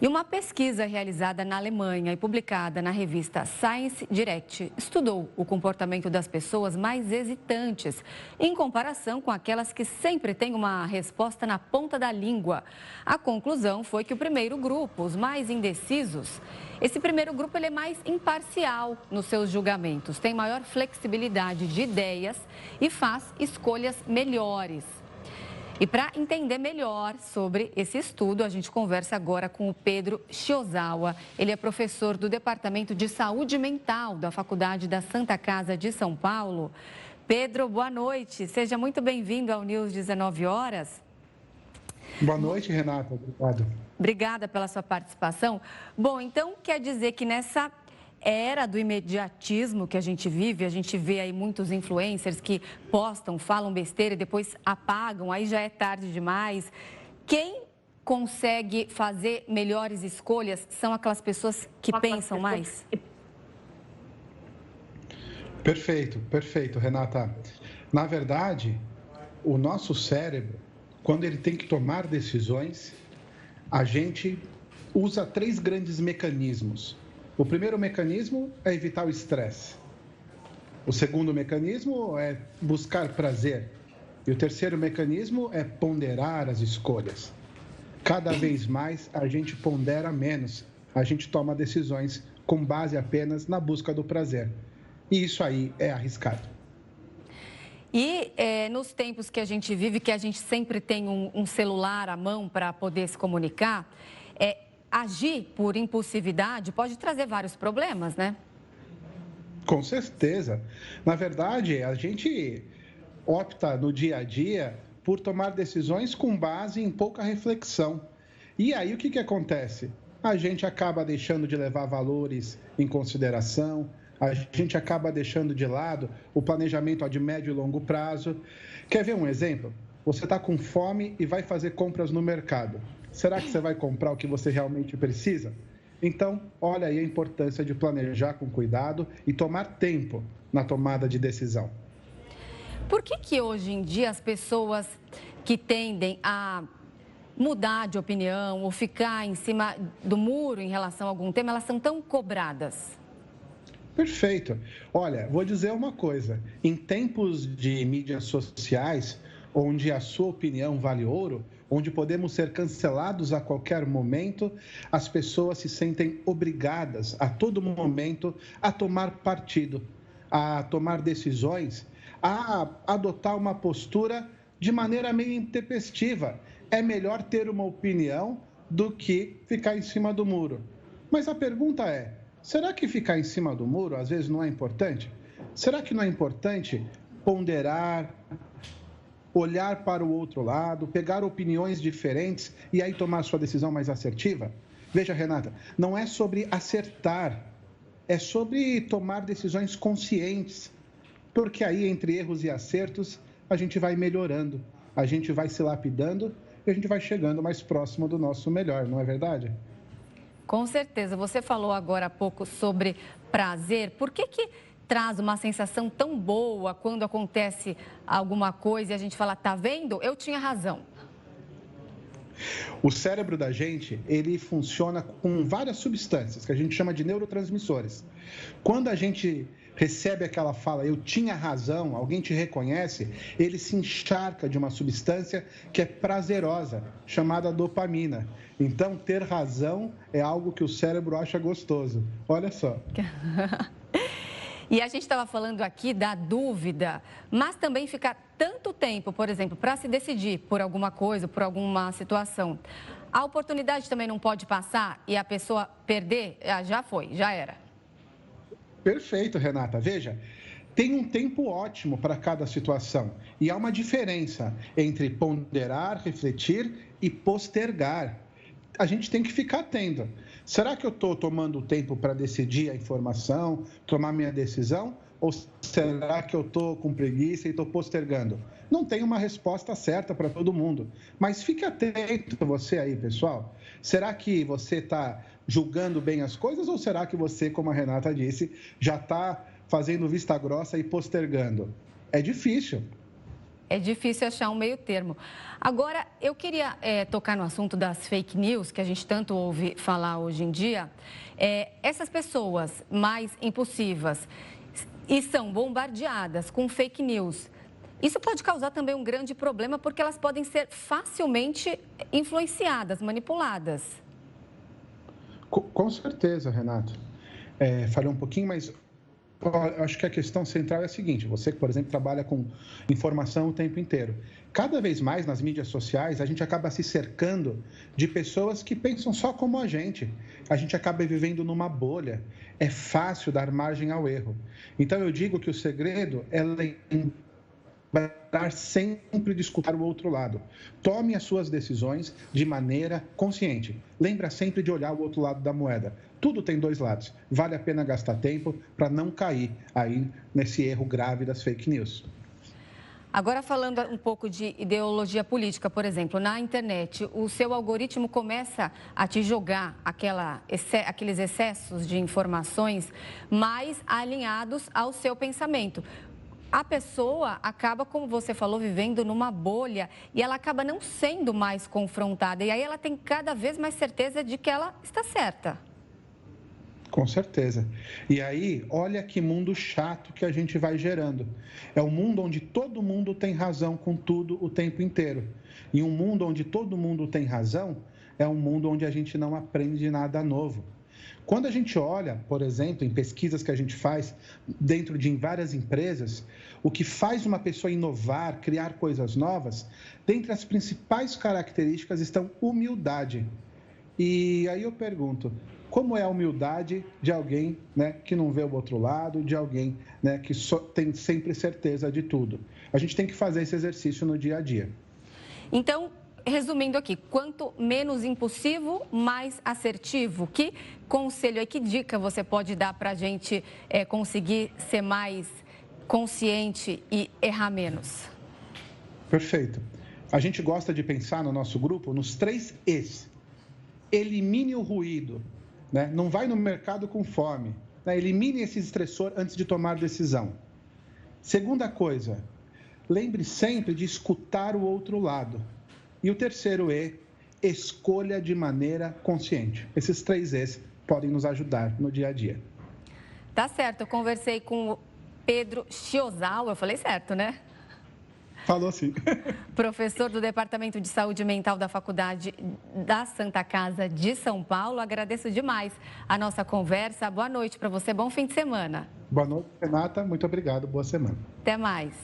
E uma pesquisa realizada na Alemanha e publicada na revista Science Direct estudou o comportamento das pessoas mais hesitantes, em comparação com aquelas que sempre têm uma resposta na ponta da língua. A conclusão foi que o primeiro grupo, os mais indecisos, esse primeiro grupo ele é mais imparcial nos seus julgamentos, tem maior flexibilidade de ideias e faz escolhas melhores. E para entender melhor sobre esse estudo, a gente conversa agora com o Pedro Chiozawa. Ele é professor do Departamento de Saúde Mental da Faculdade da Santa Casa de São Paulo. Pedro, boa noite. Seja muito bem-vindo ao News 19 Horas. Boa noite, Renata. Obrigado. Obrigada pela sua participação. Bom, então quer dizer que nessa era do imediatismo que a gente vive, a gente vê aí muitos influencers que postam, falam besteira e depois apagam, aí já é tarde demais. Quem consegue fazer melhores escolhas são aquelas pessoas que pensam mais? Perfeito, Renata. Na verdade, o nosso cérebro, quando ele tem que tomar decisões, a gente usa 3 grandes mecanismos. O primeiro mecanismo é evitar o estresse. O segundo mecanismo é buscar prazer. E o terceiro mecanismo é ponderar as escolhas. Cada vez mais a gente pondera menos. A gente toma decisões com base apenas na busca do prazer. E isso aí é arriscado. E nos tempos que a gente vive, que a gente sempre tem um celular à mão para poder se comunicar, agir por impulsividade pode trazer vários problemas, né? Com certeza. Na verdade, a gente opta no dia a dia por tomar decisões com base em pouca reflexão. E aí o que acontece? A gente acaba deixando de levar valores em consideração, a gente acaba deixando de lado o planejamento de médio e longo prazo. Quer ver um exemplo? Você está com fome e vai fazer compras no mercado. Será que você vai comprar o que você realmente precisa? Então, olha aí a importância de planejar com cuidado e tomar tempo na tomada de decisão. Por que hoje em dia as pessoas que tendem a mudar de opinião ou ficar em cima do muro em relação a algum tema, elas são tão cobradas? Perfeito. Olha, vou dizer uma coisa. Em tempos de mídias sociais, onde a sua opinião vale ouro, onde podemos ser cancelados a qualquer momento, as pessoas se sentem obrigadas a todo momento a tomar partido, a tomar decisões, a adotar uma postura de maneira meio intempestiva. É melhor ter uma opinião do que ficar em cima do muro. Mas a pergunta é, será que ficar em cima do muro às vezes não é importante? Será que não é importante ponderar, olhar para o outro lado, pegar opiniões diferentes e aí tomar sua decisão mais assertiva? Veja, Renata, não é sobre acertar, é sobre tomar decisões conscientes, porque aí, entre erros e acertos, a gente vai melhorando, a gente vai se lapidando e a gente vai chegando mais próximo do nosso melhor, não é verdade? Com certeza. Você falou agora há pouco sobre prazer. Por que traz uma sensação tão boa quando acontece alguma coisa e a gente fala, tá vendo? Eu tinha razão. O cérebro da gente, ele funciona com várias substâncias que a gente chama de neurotransmissores. Quando a gente recebe aquela fala, eu tinha razão, alguém te reconhece, ele se encharca de uma substância que é prazerosa, chamada dopamina. Então, ter razão é algo que o cérebro acha gostoso. Olha só. E a gente estava falando aqui da dúvida, mas também ficar tanto tempo, por exemplo, para se decidir por alguma coisa, por alguma situação. A oportunidade também não pode passar e a pessoa perder, já foi, já era. Perfeito, Renata. Veja, tem um tempo ótimo para cada situação e há uma diferença entre ponderar, refletir e postergar. A gente tem que ficar atento. Será que eu estou tomando tempo para decidir a informação, tomar minha decisão? Ou será que eu estou com preguiça e estou postergando? Não tem uma resposta certa para todo mundo. Mas fique atento você aí, pessoal. Será que você está julgando bem as coisas ou será que você, como a Renata disse, já está fazendo vista grossa e postergando? É difícil. É difícil achar um meio termo. Agora, eu queria tocar no assunto das fake news, que a gente tanto ouve falar hoje em dia. Essas pessoas mais impulsivas e são bombardeadas com fake news. Isso pode causar também um grande problema, porque elas podem ser facilmente influenciadas, manipuladas. Com certeza, Renato. Falei um pouquinho, mas eu acho que a questão central é a seguinte: você, por exemplo, trabalha com informação o tempo inteiro. Cada vez mais nas mídias sociais, a gente acaba se cercando de pessoas que pensam só como a gente. A gente acaba vivendo numa bolha. É fácil dar margem ao erro. Então, eu digo que o segredo é lembrar sempre de escutar o outro lado. Tome as suas decisões de maneira consciente. Lembra sempre de olhar o outro lado da moeda. Tudo tem dois lados. Vale a pena gastar tempo para não cair aí nesse erro grave das fake news. Agora, falando um pouco de ideologia política, por exemplo, na internet, o seu algoritmo começa a te jogar aqueles excessos de informações mais alinhados ao seu pensamento. A pessoa acaba, como você falou, vivendo numa bolha e ela acaba não sendo mais confrontada. E aí ela tem cada vez mais certeza de que ela está certa. Com certeza. E aí, olha que mundo chato que a gente vai gerando. É um mundo onde todo mundo tem razão com tudo o tempo inteiro. E um mundo onde todo mundo tem razão é um mundo onde a gente não aprende nada novo. Quando a gente olha, por exemplo, em pesquisas que a gente faz dentro de várias empresas, o que faz uma pessoa inovar, criar coisas novas, dentre as principais características estão humildade. E aí eu pergunto, como é a humildade de alguém, né, que não vê o outro lado, de alguém, né, que só tem sempre certeza de tudo? A gente tem que fazer esse exercício no dia a dia. Então, resumindo aqui, quanto menos impulsivo, mais assertivo. Que conselho aí, que dica você pode dar para a gente conseguir ser mais consciente e errar menos? Perfeito. A gente gosta de pensar no nosso grupo nos 3 Es. Elimine o ruído, né? Não vai no mercado com fome, né? Elimine esse estressor antes de tomar decisão. Segunda coisa, lembre sempre de escutar o outro lado. E o terceiro E, escolha de maneira consciente. Esses 3 Es podem nos ajudar no dia a dia. Tá certo, eu conversei com o Pedro Chiozal, eu falei certo, né? Falou sim. Professor do Departamento de Saúde Mental da Faculdade da Santa Casa de São Paulo. Agradeço demais a nossa conversa. Boa noite para você, bom fim de semana. Boa noite, Renata. Muito obrigado. Boa semana. Até mais.